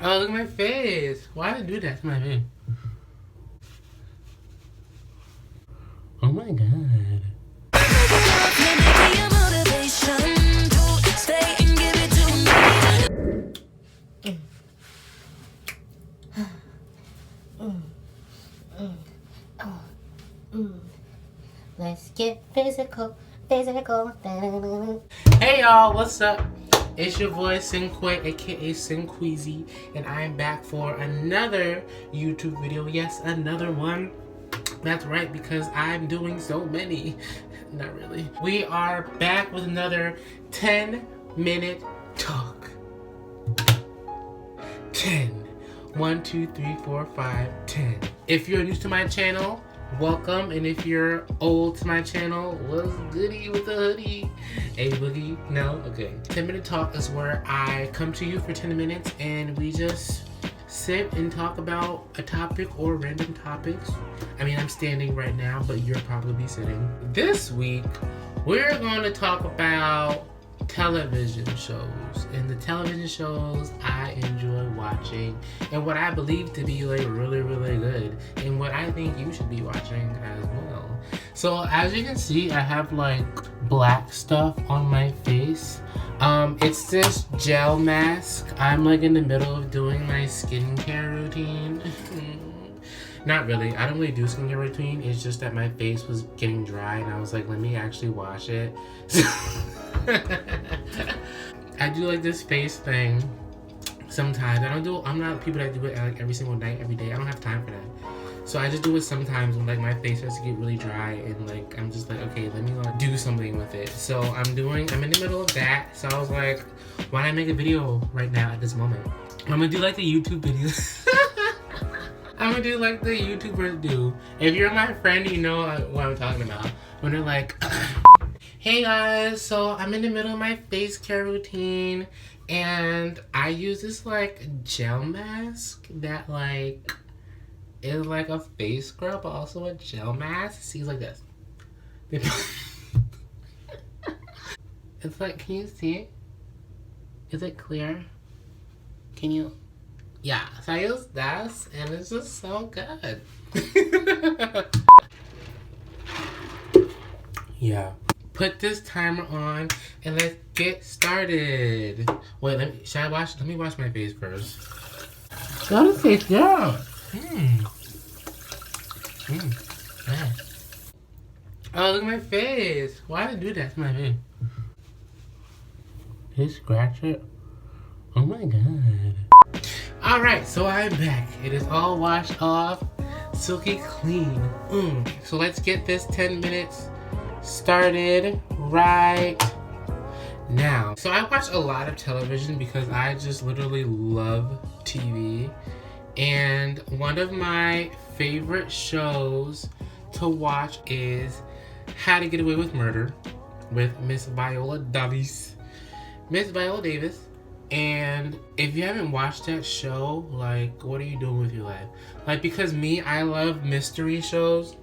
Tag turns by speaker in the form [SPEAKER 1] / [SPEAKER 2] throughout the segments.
[SPEAKER 1] Oh, look at my face. Why did I do that to my face? Oh my god.
[SPEAKER 2] Let's get physical. Hey
[SPEAKER 1] y'all, what's up? It's your boy Sinquay, aka Sinqueezy, and I am back for another YouTube video. Yes, another one. That's right, because I'm doing so many. Not really. We are back with another 10-minute talk. 10. 1, 2, 3, 4, 5, 10. If you're new to my channel, welcome, and if you're old to my channel, what's goody with the hoodie? A boogie? No? Okay. 10-minute talk is where I come to you for 10 minutes and we just sit and talk about a topic or random topics. I mean, I'm standing right now, but you're probably sitting. This week, we're going to talk about television shows, and the television shows I enjoy watching and what I believe to be like really good and what I think you should be watching as well. So as you can see, I have like black stuff on my face. It's this gel mask. I'm like in the middle of doing my skincare routine. Not really. I don't really do skincare routine. It's just that my face was getting dry and I was like, let me actually wash it. I do like this face thing sometimes. I'm not people that do it like every single night, every day. I don't have time for that. So I just do it sometimes when like my face starts to get really dry and like I'm just like, okay, let me like do something with it. So I'm in the middle of that. So I was like, why not make a video right now at this moment? I'm gonna do like the YouTube videos. I'm gonna do like the YouTubers do. If you're my friend, you know what I'm talking about. When they're like, hey guys, so I'm in the middle of my face care routine and I use this like gel mask that like is like a face scrub but also a gel mask. It seems like this. It's like, can you see it? Is it clear? Can you? Yeah, so I use this and it's just so good. Yeah. Put this timer on and let's get started. Wait, let me wash my face first. Gotta sit down. Yeah. Oh, look at my face. Why did I do that to my face? Did you scratch it? Oh my god. Alright, so I'm back. It is all washed off, silky clean. So let's get this 10 minutes started right now. So I watch a lot of television because I just literally love TV. And one of my favorite shows to watch is How to Get Away with Murder with Miss Viola Davis. And if you haven't watched that show, like, what are you doing with your life? Like, because me, I love mystery shows.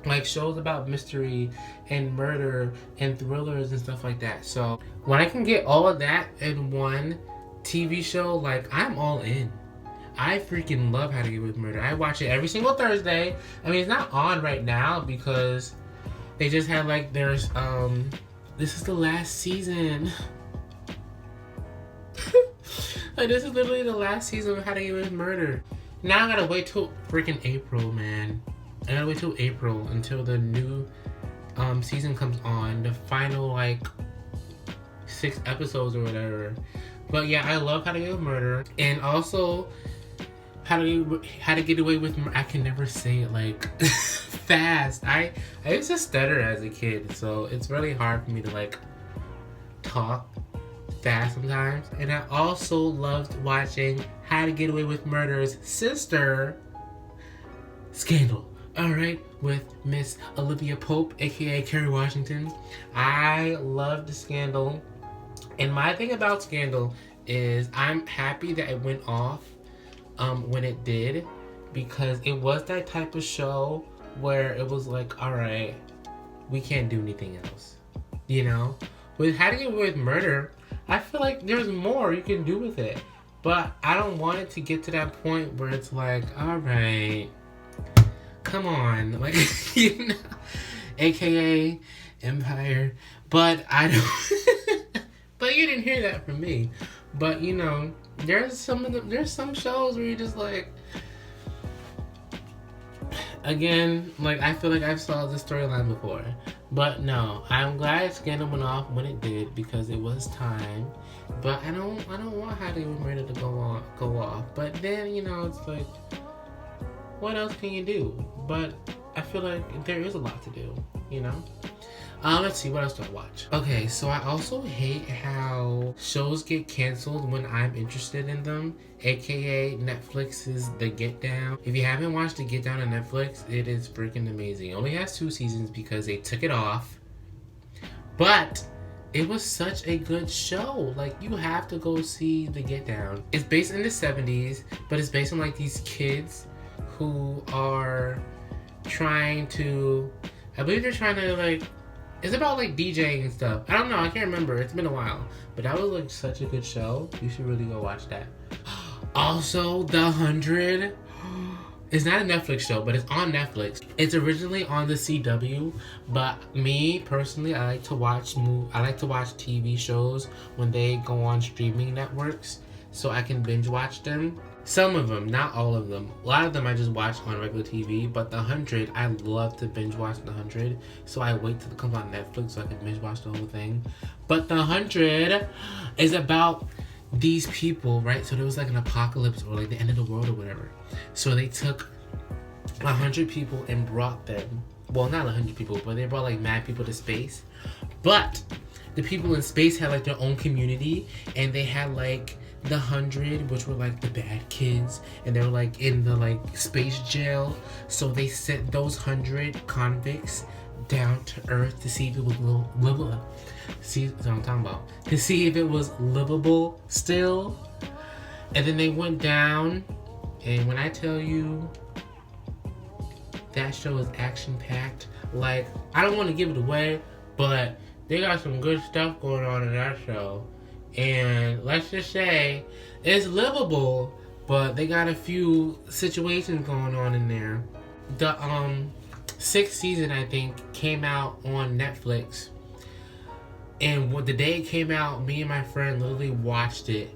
[SPEAKER 1] Like, shows about mystery and murder and thrillers and stuff like that. So, when I can get all of that in one TV show, like, I'm all in. I freaking love How to Get Away with Murder. I watch it every single Thursday. I mean, it's not on right now because they just had, like, this is the last season. Like, this is literally the last season of How to Get Away with Murder. Now I gotta wait till freaking April, man. I gotta wait till April until the new season comes on. The final, like, 6 episodes or whatever. But yeah, I love How to Get Away with Murder. And also, How to Get Away with Murder. I can never say it, like, fast. I used to stutter as a kid, so it's really hard for me to, like, talk fast sometimes. And I also loved watching How to Get Away with Murder's sister, Scandal. Alright, with Miss Olivia Pope, aka Kerry Washington. I loved Scandal. And my thing about Scandal is I'm happy that it went off when it did, because it was that type of show where it was like, alright, we can't do anything else. You know? With How to Get Away with Murder, I feel like there's more you can do with it. But I don't want it to get to that point where it's like, all right, come on, like, you know, AKA Empire. But I don't. But you didn't hear that from me. But you know, there's some shows where you're just like, again, like I feel like I've saw this storyline before. But no, I'm glad Scandal went off when it did because it was time. But I don't want How to Get Away with Murder to go off. But then, you know, it's like, what else can you do? But I feel like there is a lot to do, you know? Let's see, what else do I watch? Okay, so I also hate how shows get canceled when I'm interested in them, aka Netflix's The Get Down. If you haven't watched The Get Down on Netflix, it is freaking amazing. It only has 2 seasons because they took it off, but it was such a good show. Like, you have to go see The Get Down. It's based in the 70s, but it's based on like these kids who are trying to, I believe they're trying to like, it's about like DJing and stuff. I don't know, I can't remember. It's been a while. But that was like such a good show. You should really go watch that. Also, The 100. It's not a Netflix show, but it's on Netflix. It's originally on the CW, but me personally, I like to watch TV shows when they go on streaming networks so I can binge watch them. Some of them, not all of them. A lot of them I just watch on regular TV, but The 100, I love to binge watch The 100, so I wait till it comes on Netflix so I can binge watch the whole thing. But The 100 is about these people, right? So there was like an apocalypse or like the end of the world or whatever. So they took 100 people and brought them, well, not 100 people, but they brought like mad people to space. But the people in space had like their own community, and they had like the 100, which were like the bad kids, and they were like in the like space jail. So they sent those 100 convicts down to Earth to see if it was livable. See what I'm talking about? To see if it was livable still. And then they went down, and when I tell you that show is action packed, like, I don't want to give it away, but they got some good stuff going on in that show. And let's just say it's livable, but they got a few situations going on in there. The 6th season, I think, came out on Netflix, and the day it came out, me and my friend literally watched it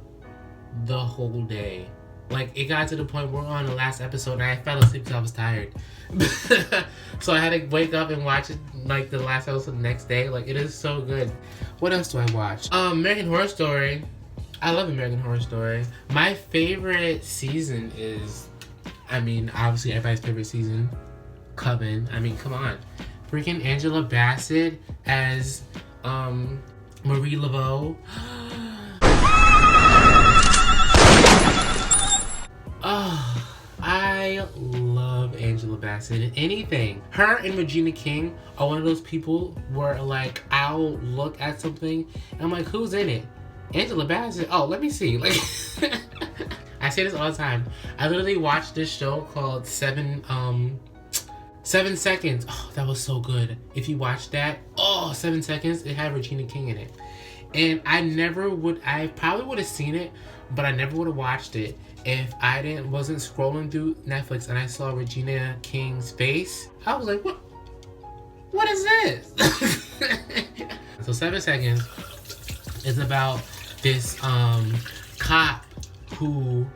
[SPEAKER 1] the whole day. Like, it got to the point where we're on the last episode and I fell asleep because I was tired. So I had to wake up and watch it, like, the last episode the next day. Like, it is so good. What else do I watch? American Horror Story. I love American Horror Story. My favorite season is, I mean, obviously everybody's favorite season, Coven. I mean, come on. Freaking Angela Bassett as Marie Laveau. Oh, I love Angela Bassett in anything. Her and Regina King are one of those people where, like, I'll look at something and I'm like, who's in it? Angela Bassett? Oh, let me see. Like, I say this all the time. I literally watched this show called 7 Seconds. Oh, that was so good. If you watched that, 7 Seconds, it had Regina King in it. And I probably would have seen it, but I never would have watched it if I wasn't scrolling through Netflix and I saw Regina King's face. I was like, what is this? So 7 Seconds is about this cop who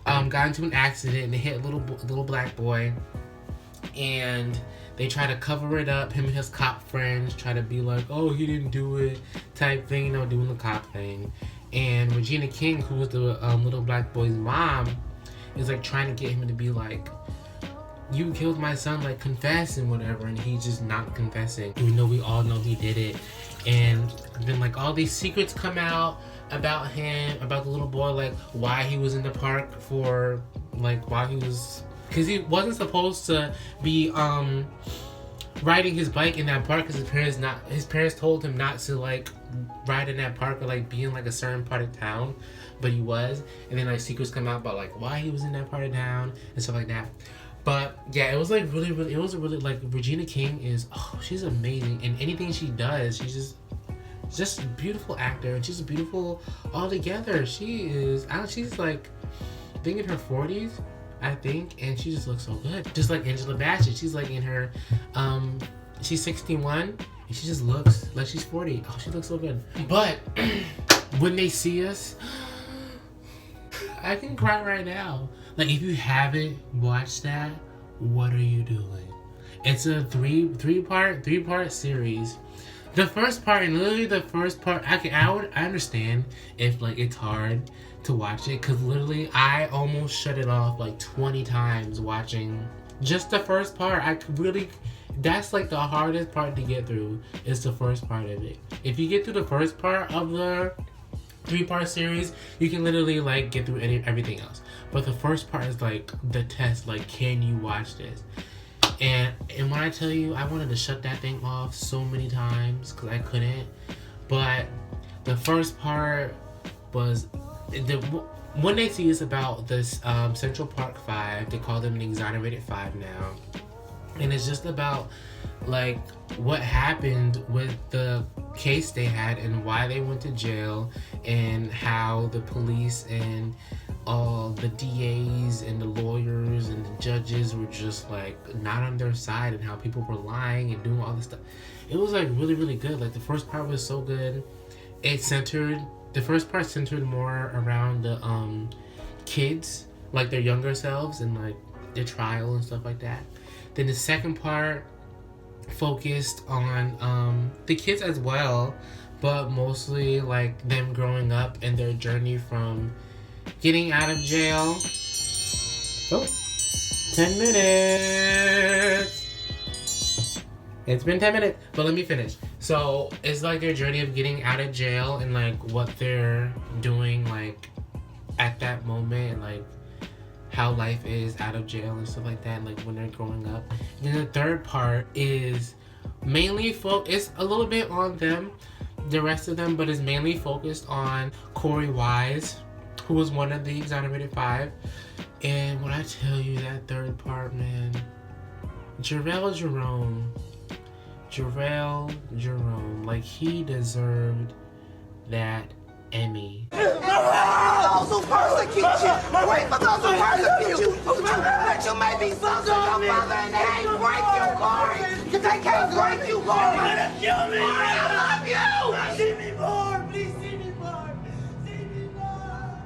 [SPEAKER 1] got into an accident and hit a little black boy, and they try to cover it up. Him and his cop friends try to be like, oh, he didn't do it type thing, you know, doing the cop thing. And Regina King, who was the little black boy's mom, is like trying to get him to be like, you killed my son, like, confess and whatever. And he's just not confessing, even though we all know he did it. And then, like, all these secrets come out about him, about the little boy, like, why he was in the park for, like, why he was, because he wasn't supposed to be riding his bike in that park, because his parents told him not to, like, ride in that park or, like, be in, like, a certain part of town, but he was. And then, like, secrets come out about, like, why he was in that part of town and stuff like that. But yeah, it was like really, like, Regina King is, she's amazing, and anything she does, just a beautiful actor, and she's beautiful altogether. She's like, I think in her 40s, I think, and she just looks so good. Just like Angela Bassett, she's like in her, she's 61, and she just looks like she's 40. Oh, she looks so good. But when they see us, I can cry right now. Like, if you haven't watched that, what are you doing? It's a three part series. The first part, and literally the first part, I understand if like it's hard to watch it, because literally I almost shut it off like 20 times watching just the first part. That's like the hardest part to get through, is the first part of it. If you get through the first part of the 3-part series, you can literally like get through everything else. But the first part is like the test, like, can you watch this? And when I tell you, I wanted to shut that thing off so many times because I couldn't. But the first part was when they see us about this Central Park 5, they call them an Exonerated 5 now. And it's just about like what happened with the case they had and why they went to jail, and how the police and all the DAs and the lawyers and the judges were just like not on their side, and how people were lying and doing all this stuff. It was like really, really good. Like, the first part was so good. The first part centered more around the kids, like their younger selves and like their trial and stuff like that. Then the second part focused on the kids as well, but mostly like them growing up and their journey from getting out of jail. Oh, 10 minutes. It's been 10 minutes, but let me finish. So it's like their journey of getting out of jail and like what they're doing like at that moment, and like how life is out of jail and stuff like that, like when they're growing up. And then the third part is mainly it's a little bit on them, the rest of them, but it's mainly focused on Corey Wise, who was one of the Exonerated 5. And when I tell you that third part, man, Jharrel Jerome, like, he deserved that Emmy.
[SPEAKER 3] Those who persecute you, wait for those who persecute you, that you may be sons of your father, and they ain't break you, Corey. Cause they can't break you, Corey. You're gonna kill me. Corey, I love you. See me more, please see me more. See me more.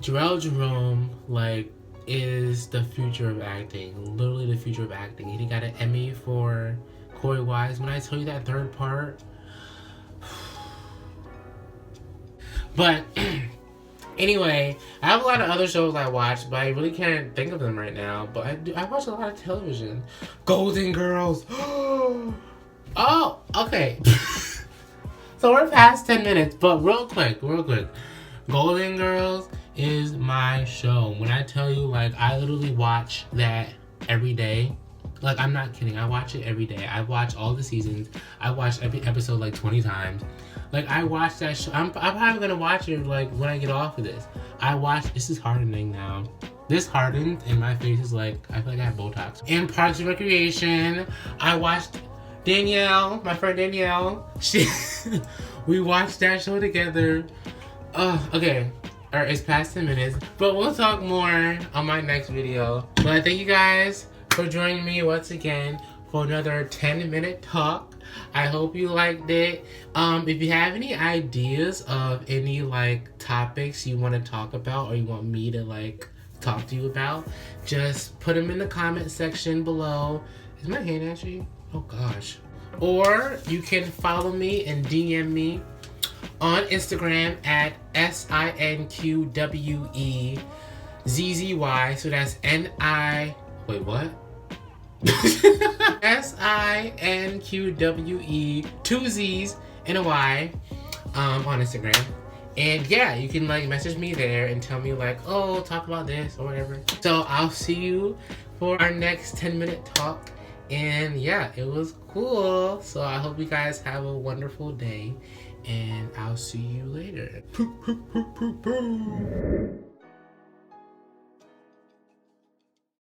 [SPEAKER 1] Jharrel Jerome, like, is the future of acting. Literally the future of acting. He got an Emmy for Corey Wise. When I tell you that third part, but anyway, I have a lot of other shows I watch, but I really can't think of them right now. But I watch a lot of television. Golden Girls. Oh, okay. So we're past 10 minutes, but real quick. Golden Girls is my show. When I tell you, like, I literally watch that every day. Like, I'm not kidding. I watch it every day. I watch all the seasons. I watch every episode like 20 times. Like, I watch that show. I'm probably gonna watch it like when I get off of this. This is hardening now. This hardened, and my face is like, I feel like I have Botox. And Parks and Recreation, I watched Danielle, my friend Danielle. We watched that show together. Okay. Alright, it's past 10 minutes, but we'll talk more on my next video. But thank you guys for joining me once again for another 10-minute talk. I hope you liked it. If you have any ideas of any like topics you want to talk about, or you want me to like talk to you about, just put them in the comment section below. Is my hand ashy? Oh gosh. Or you can follow me and DM me on Instagram at SINQWEZZY. So that's wait, what? SINQWE, 2 Z's and a Y, on Instagram. And yeah, you can like message me there and tell me like, oh, talk about this or whatever. So I'll see you for our next 10-minute talk. And yeah, it was cool. So I hope you guys have a wonderful day, and I'll see you later.